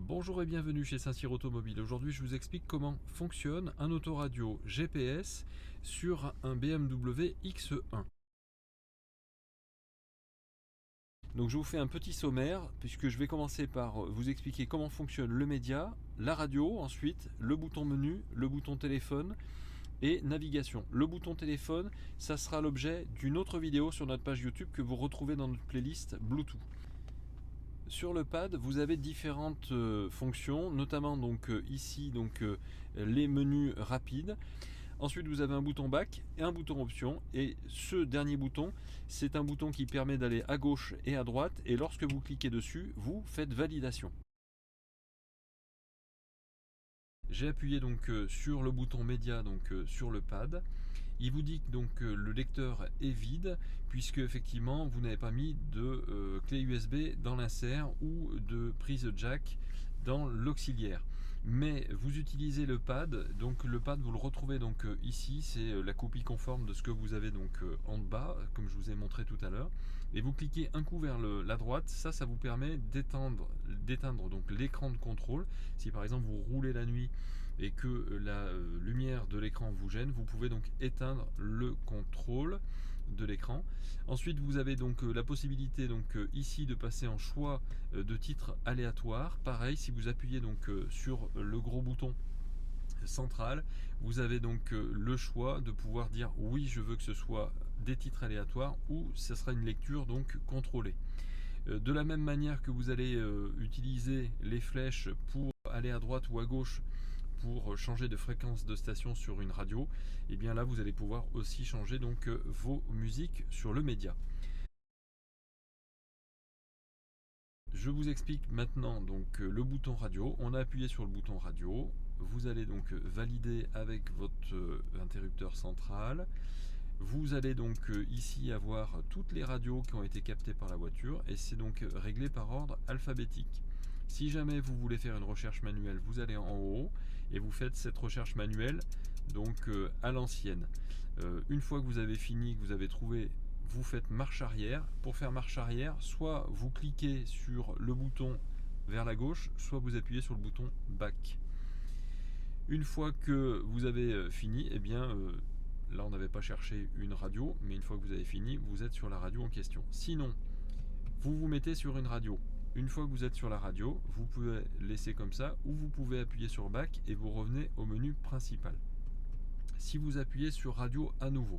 Bonjour et bienvenue chez Saint-Cyr Automobile. Aujourd'hui, je vous explique comment fonctionne un autoradio GPS sur un BMW X1. Donc je vous fais un petit sommaire puisque je vais commencer par vous expliquer comment fonctionne le média, la radio, ensuite le bouton menu, le bouton téléphone et navigation. Le bouton téléphone, ça sera l'objet d'une autre vidéo sur notre page YouTube que vous retrouvez dans notre playlist Bluetooth. Sur le pad, vous avez différentes fonctions, notamment ici les menus rapides. Ensuite, vous avez un bouton back et un bouton option. Et ce dernier bouton, c'est un bouton qui permet d'aller à gauche et à droite. Et lorsque vous cliquez dessus, vous faites validation. J'ai appuyé sur le bouton média sur le pad. Il vous dit que le lecteur est vide puisque effectivement vous n'avez pas mis de clé USB dans l'insert ou de prise jack dans l'auxiliaire. Mais vous utilisez le pad, donc le pad vous le retrouvez ici, c'est la copie conforme de ce que vous avez en bas, comme je vous ai montré tout à l'heure. Et vous cliquez un coup vers la droite, ça vous permet d'éteindre l'écran de contrôle. Si par exemple vous roulez la nuit et que la lumière de l'écran vous gêne, vous pouvez donc éteindre le contrôle de l'écran. Ensuite vous avez la possibilité ici de passer en choix de titre aléatoire. Pareil, si vous appuyez sur le gros bouton central, vous avez le choix de pouvoir dire oui, je veux que ce soit des titres aléatoires ou ce sera une lecture contrôlée. De la même manière que vous allez utiliser les flèches pour aller à droite ou à gauche pour changer de fréquence de station sur une radio, et bien là vous allez pouvoir aussi changer vos musiques sur le média. Je vous explique maintenant le bouton radio. On a appuyé sur le bouton radio, vous allez valider avec votre interrupteur central. Vous allez ici avoir toutes les radios qui ont été captées par la voiture et c'est réglé par ordre alphabétique. Si jamais vous voulez faire une recherche manuelle, vous allez en haut et vous faites cette recherche manuelle à l'ancienne. Une fois que vous avez fini, que vous avez trouvé, vous faites marche arrière. Pour faire marche arrière, soit vous cliquez sur le bouton vers la gauche, soit vous appuyez sur le bouton back. Une fois que vous avez fini, et bien là on n'avait pas cherché une radio, mais une fois que vous avez fini, vous êtes sur la radio en question. Sinon, vous vous mettez sur une radio. Une fois que vous êtes sur la radio, vous pouvez laisser comme ça ou vous pouvez appuyer sur back et vous revenez au menu principal. Si vous appuyez sur radio à nouveau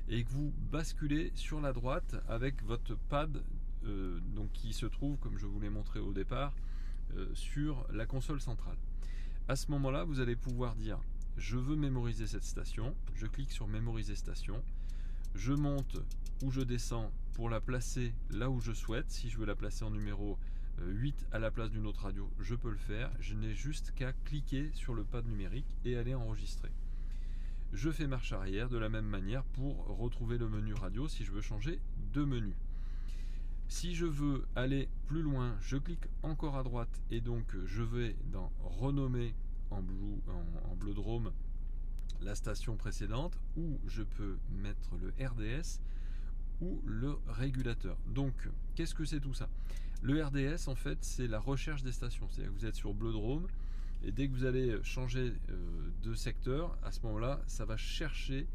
et que vous basculez sur la droite avec votre pad qui se trouve, comme je vous l'ai montré au départ, sur la console centrale. À ce moment-là, vous allez pouvoir dire je veux mémoriser cette station, je clique sur mémoriser station, je monte ou je descends pour la placer là où je souhaite. Si je veux la placer en numéro 8 à la place d'une autre radio, je peux le faire. Je n'ai juste qu'à cliquer sur le pad numérique et aller enregistrer. Je fais marche arrière de la même manière pour retrouver le menu radio si je veux changer de menu. Si je veux aller plus loin, je clique encore à droite et je vais dans renommer en bleu drôme la station précédente, ou je peux mettre le RDS ou le régulateur. Donc qu'est-ce que c'est tout ça? Le RDS en fait c'est la recherche des stations, c'est-à-dire que vous êtes sur bleu drôme et dès que vous allez changer de secteur, à ce moment-là ça va chercher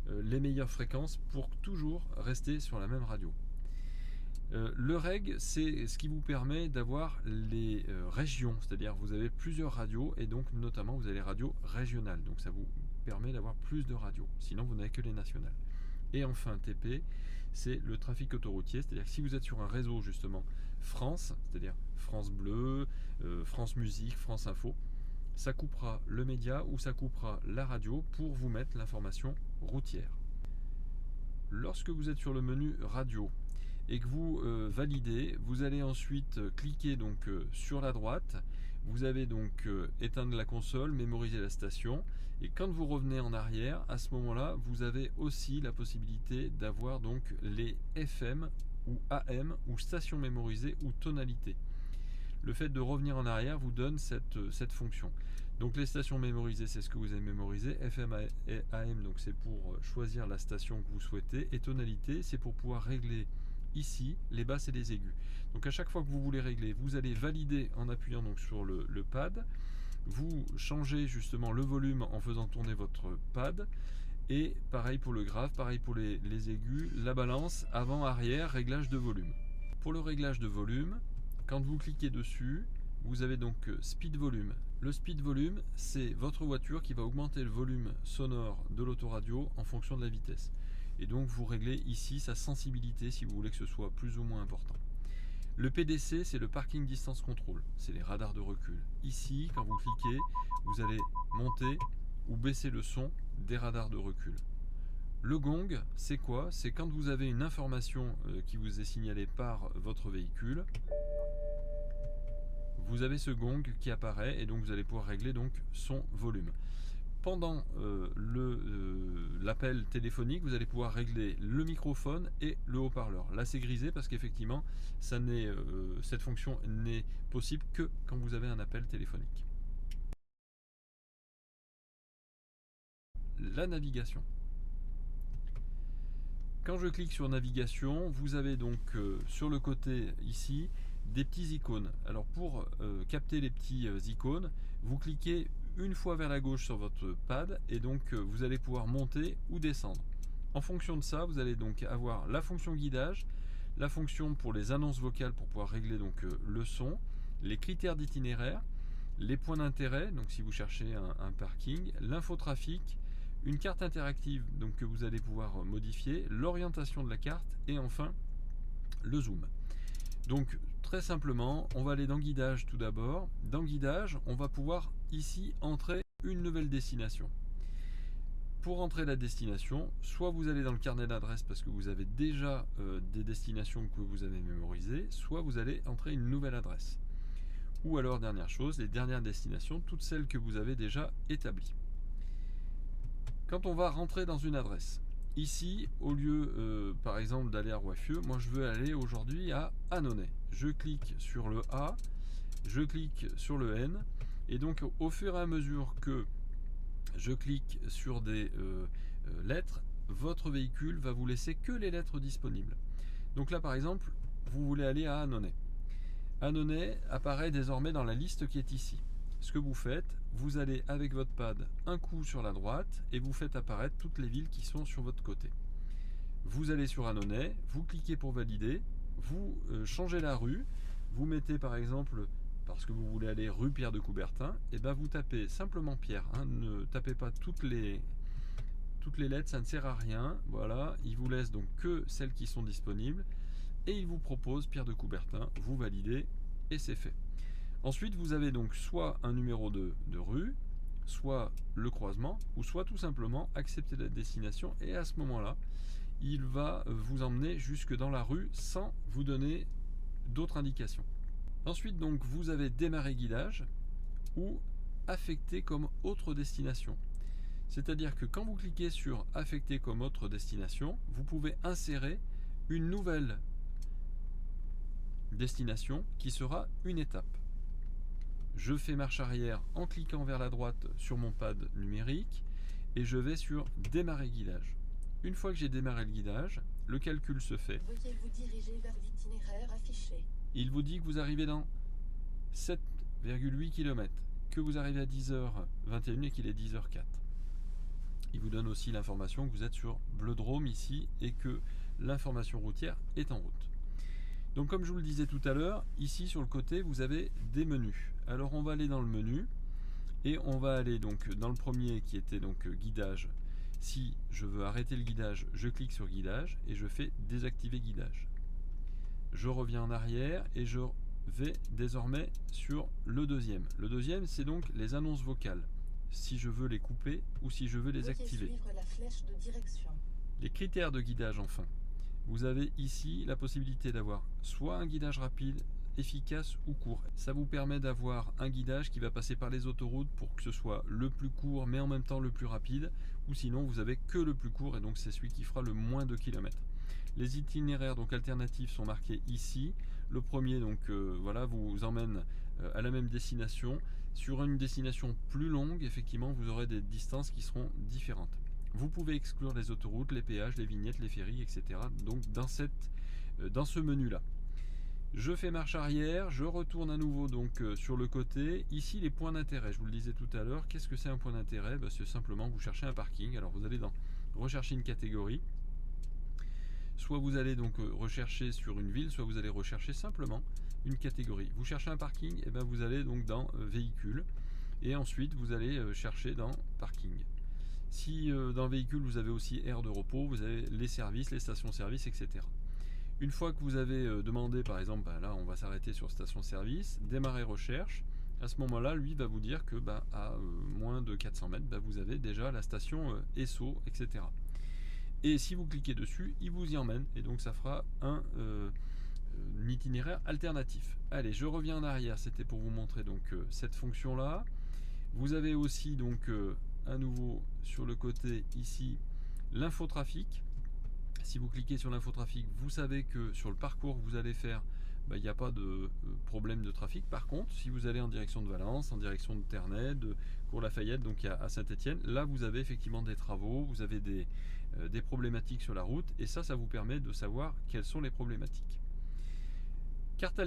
les meilleures fréquences pour toujours rester sur la même radio. Le reg, c'est ce qui vous permet d'avoir les régions, c'est-à-dire vous avez plusieurs radios et notamment vous avez les radios régionales, donc ça vous permet d'avoir plus de radios, sinon vous n'avez que les nationales. Et enfin TP, c'est le trafic autoroutier, c'est-à-dire que si vous êtes sur un réseau justement France, c'est-à-dire France Bleu, France Musique, France Info, ça coupera le média ou ça coupera la radio pour vous mettre l'information routière. Lorsque vous êtes sur le menu radio et que vous validez, vous allez ensuite cliquer sur la droite. Vous avez éteindre la console, mémoriser la station, et quand vous revenez en arrière, à ce moment-là, vous avez aussi la possibilité d'avoir les FM ou AM ou stations mémorisées ou tonalité. Le fait de revenir en arrière vous donne cette fonction. Donc les stations mémorisées, c'est ce que vous avez mémorisé. FM et AM, c'est pour choisir la station que vous souhaitez. Et tonalité, c'est pour pouvoir régler ici les basses et les aigus. Donc à chaque fois que vous voulez régler, vous allez valider en appuyant donc sur le pad. Vous changez justement le volume en faisant tourner votre pad. Et pareil pour le grave, pareil pour les aigus, la balance avant-arrière, réglage de volume. Pour le réglage de volume, quand vous cliquez dessus, vous avez donc speed volume. Le speed volume, c'est votre voiture qui va augmenter le volume sonore de l'autoradio en fonction de la vitesse. Et donc vous réglez ici sa sensibilité si vous voulez que ce soit plus ou moins important. Le PDC, c'est le Parking Distance Control, c'est les radars de recul. Ici, quand vous cliquez, vous allez monter ou baisser le son des radars de recul. Le gong, c'est quoi? C'est quand vous avez une information qui vous est signalée par votre véhicule, vous avez ce gong qui apparaît et donc vous allez pouvoir régler donc son volume. Pendant l'appel téléphonique, vous allez pouvoir régler le microphone et le haut-parleur. Là, c'est grisé parce qu'effectivement, cette fonction n'est possible que quand vous avez un appel téléphonique. La navigation. Quand je clique sur navigation, vous avez donc sur le côté ici des petits icônes. Alors pour capter les petits icônes, vous cliquez une fois vers la gauche sur votre pad et donc vous allez pouvoir monter ou descendre. En fonction de ça, vous allez donc avoir la fonction guidage, la fonction pour les annonces vocales pour pouvoir régler donc le son, les critères d'itinéraire, les points d'intérêt, donc si vous cherchez un parking, l'infotrafic, une carte interactive donc que vous allez pouvoir modifier, l'orientation de la carte et enfin le zoom. Donc très simplement, on va aller dans guidage tout d'abord. Dans guidage, on va pouvoir ici entrer une nouvelle destination. Pour entrer la destination, soit vous allez dans le carnet d'adresses parce que vous avez déjà des destinations que vous avez mémorisées, soit vous allez entrer une nouvelle adresse. Ou alors, dernière chose, les dernières destinations, toutes celles que vous avez déjà établies. Quand on va rentrer dans une adresse, ici, au lieu par exemple d'aller à Roiffieux, moi je veux aller aujourd'hui à Annonay. Je clique sur le A, je clique sur le N, et donc au fur et à mesure que je clique sur des lettres, votre véhicule va vous laisser que les lettres disponibles. Donc là par exemple, vous voulez aller à Annonay. Annonay apparaît désormais dans la liste qui est ici. Ce que vous faites, vous allez avec votre pad un coup sur la droite et vous faites apparaître toutes les villes qui sont sur votre côté. Vous allez sur Annonay, vous cliquez pour valider, vous changez la rue, vous mettez par exemple, parce que vous voulez aller rue Pierre de Coubertin, et ben vous tapez simplement Pierre, ne tapez pas toutes les lettres, ça ne sert à rien. Voilà, il vous laisse donc que celles qui sont disponibles et il vous propose Pierre de Coubertin, vous validez et c'est fait. Ensuite, vous avez donc soit un numéro de rue, soit le croisement, ou soit tout simplement accepter la destination et à ce moment-là, il va vous emmener jusque dans la rue sans vous donner d'autres indications. Ensuite, donc, vous avez démarrer guidage ou affecter comme autre destination. C'est-à-dire que quand vous cliquez sur affecter comme autre destination, vous pouvez insérer une nouvelle destination qui sera une étape. Je fais marche arrière en cliquant vers la droite sur mon pad numérique et je vais sur démarrer guidage. Une fois que j'ai démarré le guidage, le calcul se fait. Veuillez vous diriger vers l'itinéraire affiché. Il vous dit que vous arrivez dans 7,8 km, que vous arrivez à 10h21 et qu'il est 10h04. Il vous donne aussi l'information que vous êtes sur Bleudrome ici et que l'information routière est en route. Donc comme je vous le disais tout à l'heure, ici sur le côté vous avez des menus. Alors on va aller dans le menu et on va aller donc dans le premier qui était donc guidage. Si je veux arrêter le guidage, je clique sur guidage et je fais désactiver guidage. Je reviens en arrière et je vais désormais sur le deuxième. Le deuxième c'est donc les annonces vocales. Si je veux les couper ou si je veux les activer. Suivre la flèche de direction. Les critères de guidage enfin. Vous avez ici la possibilité d'avoir soit un guidage rapide, efficace ou court. Ça vous permet d'avoir un guidage qui va passer par les autoroutes pour que ce soit le plus court mais en même temps le plus rapide, ou sinon vous avez que le plus court et donc c'est celui qui fera le moins de kilomètres. Les itinéraires donc alternatifs sont marqués ici. Le premier donc voilà vous emmène à la même destination. Sur une destination plus longue, effectivement, vous aurez des distances qui seront différentes. Vous pouvez exclure les autoroutes, les péages, les vignettes, les ferries, etc. Donc dans cette dans ce menu là. Je fais marche arrière, je retourne à nouveau donc sur le côté. Ici les points d'intérêt, je vous le disais tout à l'heure. Qu'est-ce que c'est un point d'intérêt? C'est simplement vous cherchez un parking. Alors vous allez dans rechercher une catégorie. Soit vous allez donc rechercher sur une ville, soit vous allez rechercher simplement une catégorie. Vous cherchez un parking, et bien vous allez donc dans véhicule. Et ensuite vous allez chercher dans parking. Si dans véhicule vous avez aussi aire de repos, vous avez les services, les stations-service, etc. Une fois que vous avez demandé, par exemple, là on va s'arrêter sur station-service, démarrer recherche, à ce moment-là, lui va vous dire que à moins de 400 mètres, vous avez déjà la station Esso, etc. Et si vous cliquez dessus, il vous y emmène, et donc ça fera un itinéraire alternatif. Allez, je reviens en arrière, c'était pour vous montrer donc cette fonction-là. Vous avez aussi donc à nouveau sur le côté ici l'infotrafic. Si vous cliquez sur l'infotrafic, vous savez que sur le parcours que vous allez faire, il n'y a pas de problème de trafic. Par contre, si vous allez en direction de Valence, en direction de Ternay, de Cours-Lafayette, donc à Saint-Étienne, là vous avez effectivement des travaux, vous avez des problématiques sur la route, et ça vous permet de savoir quelles sont les problématiques. Carte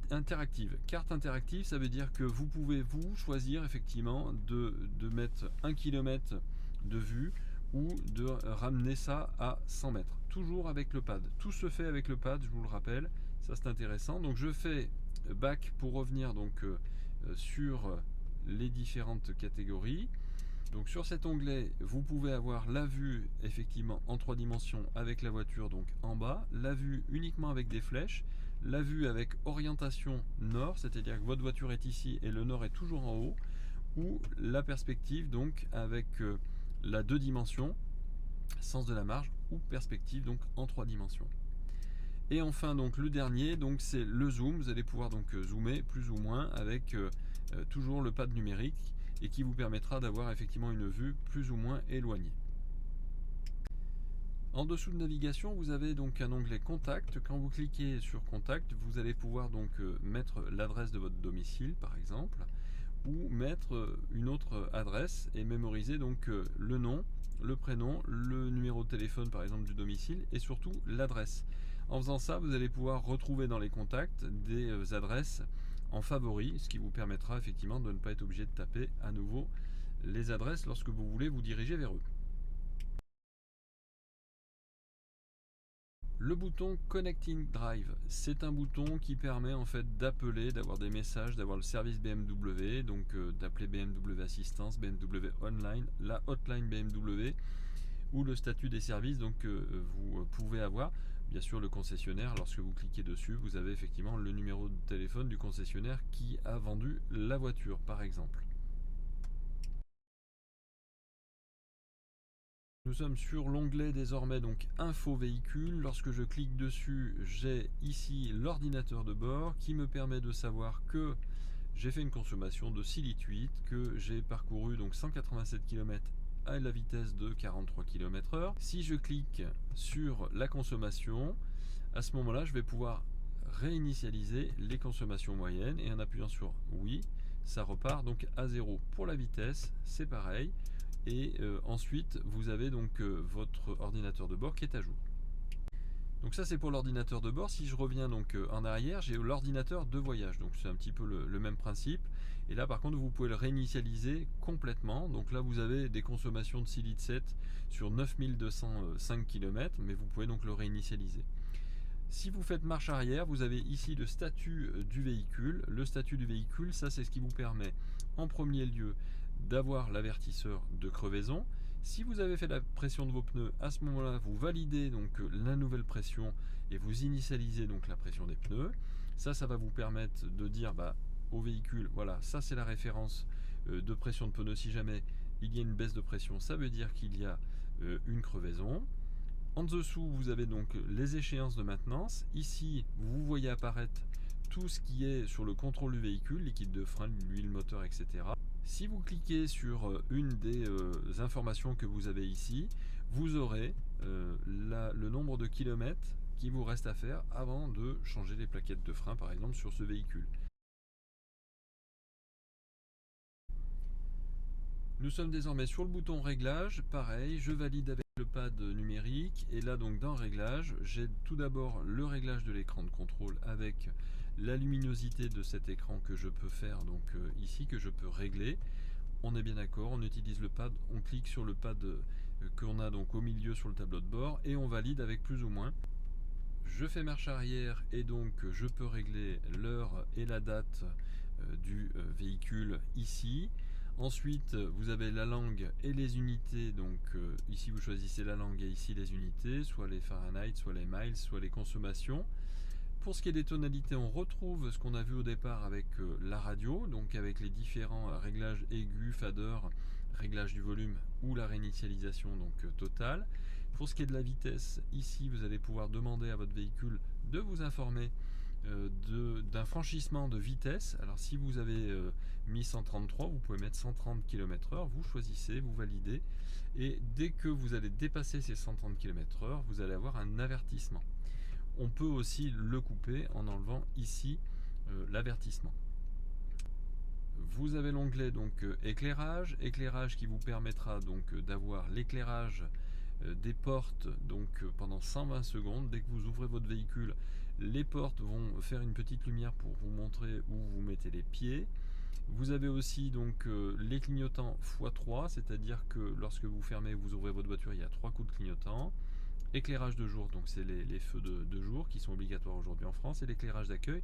interactive. Carte interactive, ça veut dire que vous pouvez vous choisir effectivement de mettre 1 km de vue ou de ramener ça à 100 mètres. Toujours avec le pad. Tout se fait avec le pad, je vous le rappelle. Ça c'est intéressant. Donc je fais back pour revenir donc sur les différentes catégories. Donc sur cet onglet, vous pouvez avoir la vue effectivement en 3 dimensions avec la voiture donc en bas, la vue uniquement avec des flèches, la vue avec orientation nord, c'est-à-dire que votre voiture est ici et le nord est toujours en haut, ou la perspective donc avec la 2 dimensions, sens de la marge, ou perspective donc en 3 dimensions. Et enfin donc le dernier, donc c'est le zoom. Vous allez pouvoir donc zoomer plus ou moins avec toujours le pad numérique et qui vous permettra d'avoir effectivement une vue plus ou moins éloignée. En dessous de navigation, vous avez donc un onglet contact. Quand vous cliquez sur contact, vous allez pouvoir donc mettre l'adresse de votre domicile par exemple, ou mettre une autre adresse et mémoriser donc le nom, le prénom, le numéro de téléphone par exemple du domicile et surtout l'adresse. En faisant ça, vous allez pouvoir retrouver dans les contacts des adresses en favori, ce qui vous permettra effectivement de ne pas être obligé de taper à nouveau les adresses lorsque vous voulez vous diriger vers eux. Le bouton Connecting Drive, c'est un bouton qui permet en fait d'appeler, d'avoir des messages, d'avoir le service BMW, donc d'appeler BMW Assistance, BMW Online, la hotline BMW ou le statut des services donc vous pouvez avoir. Bien sûr, le concessionnaire, lorsque vous cliquez dessus, vous avez effectivement le numéro de téléphone du concessionnaire qui a vendu la voiture, par exemple. Nous sommes sur l'onglet désormais donc Info véhicule. Lorsque je clique dessus, j'ai ici l'ordinateur de bord qui me permet de savoir que j'ai fait une consommation de 6,8 litres, que j'ai parcouru donc 187 km à la vitesse de 43 km/h. Si je clique sur la consommation, à ce moment-là, je vais pouvoir réinitialiser les consommations moyennes et en appuyant sur oui, ça repart donc à 0. Pour la vitesse, c'est pareil. Et ensuite, vous avez donc votre ordinateur de bord qui est à jour. Donc ça c'est pour l'ordinateur de bord. Si je reviens donc en arrière, j'ai l'ordinateur de voyage. Donc c'est un petit peu le même principe. Et là par contre vous pouvez le réinitialiser complètement. Donc là vous avez des consommations de 6,7 litres sur 9205 km, mais vous pouvez donc le réinitialiser. Si vous faites marche arrière, vous avez ici le statut du véhicule. Le statut du véhicule, ça c'est ce qui vous permet en premier lieu d'avoir l'avertisseur de crevaison. Si vous avez fait la pression de vos pneus, à ce moment-là, vous validez donc la nouvelle pression et vous initialisez donc la pression des pneus. Ça va vous permettre de dire au véhicule, voilà, ça c'est la référence de pression de pneus. Si jamais il y a une baisse de pression, ça veut dire qu'il y a une crevaison. En dessous, vous avez donc les échéances de maintenance. Ici, vous voyez apparaître tout ce qui est sur le contrôle du véhicule, liquide de frein, l'huile moteur, etc. Si vous cliquez sur une des informations que vous avez ici, vous aurez le nombre de kilomètres qui vous reste à faire avant de changer les plaquettes de frein, par exemple, sur ce véhicule. Nous sommes désormais sur le bouton réglage, pareil, je valide avec le pad numérique et là donc dans réglage, j'ai tout d'abord le réglage de l'écran de contrôle avec la luminosité de cet écran que je peux faire donc ici, que je peux régler. On est bien d'accord, on utilise le pad, on clique sur le pad qu'on a donc au milieu sur le tableau de bord et on valide avec plus ou moins. Je fais marche arrière et donc je peux régler l'heure et la date du véhicule ici. Ensuite, vous avez la langue et les unités. Donc ici, vous choisissez la langue et ici les unités, soit les Fahrenheit, soit les miles, soit les consommations. Pour ce qui est des tonalités, on retrouve ce qu'on a vu au départ avec la radio, donc avec les différents réglages aigus, fader, réglage du volume ou la réinitialisation donc totale. Pour ce qui est de la vitesse, ici vous allez pouvoir demander à votre véhicule de vous informer d'un franchissement de vitesse. Alors si vous avez mis 133, vous pouvez mettre 130 km/h, vous choisissez, vous validez, et dès que vous allez dépasser ces 130 km/h, vous allez avoir un avertissement. On peut aussi le couper en enlevant ici l'avertissement. Vous avez l'onglet donc éclairage qui vous permettra donc d'avoir l'éclairage des portes donc pendant 120 secondes. Dès que vous ouvrez votre véhicule, les portes vont faire une petite lumière pour vous montrer où vous mettez les pieds. Vous avez aussi donc les clignotants x3, c'est-à-dire que lorsque vous fermez, vous ouvrez votre voiture, il y a 3 coups de clignotant. Éclairage de jour, donc c'est les feux de jour qui sont obligatoires aujourd'hui en France, et l'éclairage d'accueil,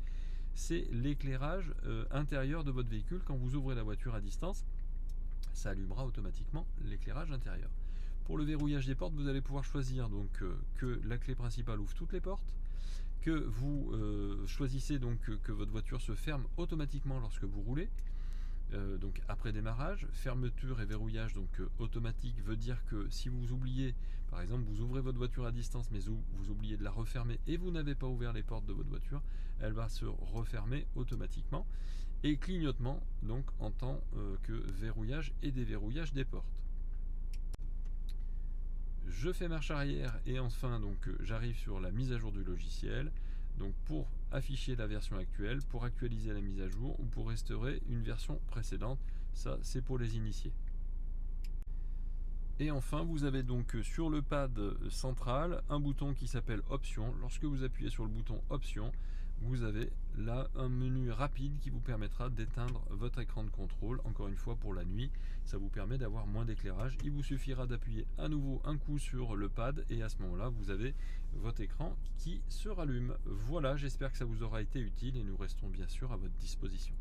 c'est l'éclairage intérieur de votre véhicule. Quand vous ouvrez la voiture à distance, ça allumera automatiquement l'éclairage intérieur. Pour le verrouillage des portes, vous allez pouvoir choisir donc que la clé principale ouvre toutes les portes, que vous choisissez donc que votre voiture se ferme automatiquement lorsque vous roulez. Donc après démarrage, fermeture et verrouillage donc automatique veut dire que si vous oubliez, par exemple vous ouvrez votre voiture à distance mais vous oubliez de la refermer et vous n'avez pas ouvert les portes de votre voiture, elle va se refermer automatiquement. Et clignotement donc en tant que verrouillage et déverrouillage des portes. Je fais marche arrière et enfin donc j'arrive sur la mise à jour du logiciel. Donc pour afficher la version actuelle, pour actualiser la mise à jour ou pour restaurer une version précédente, ça c'est pour les initiés. Et enfin vous avez donc sur le pad central un bouton qui s'appelle Options. Lorsque vous appuyez sur le bouton Options, vous avez là un menu rapide qui vous permettra d'éteindre votre écran de contrôle. Encore une fois pour la nuit, ça vous permet d'avoir moins d'éclairage. Il vous suffira d'appuyer à nouveau un coup sur le pad et à ce moment-là vous avez votre écran qui se rallume. Voilà, j'espère que ça vous aura été utile et nous restons bien sûr à votre disposition.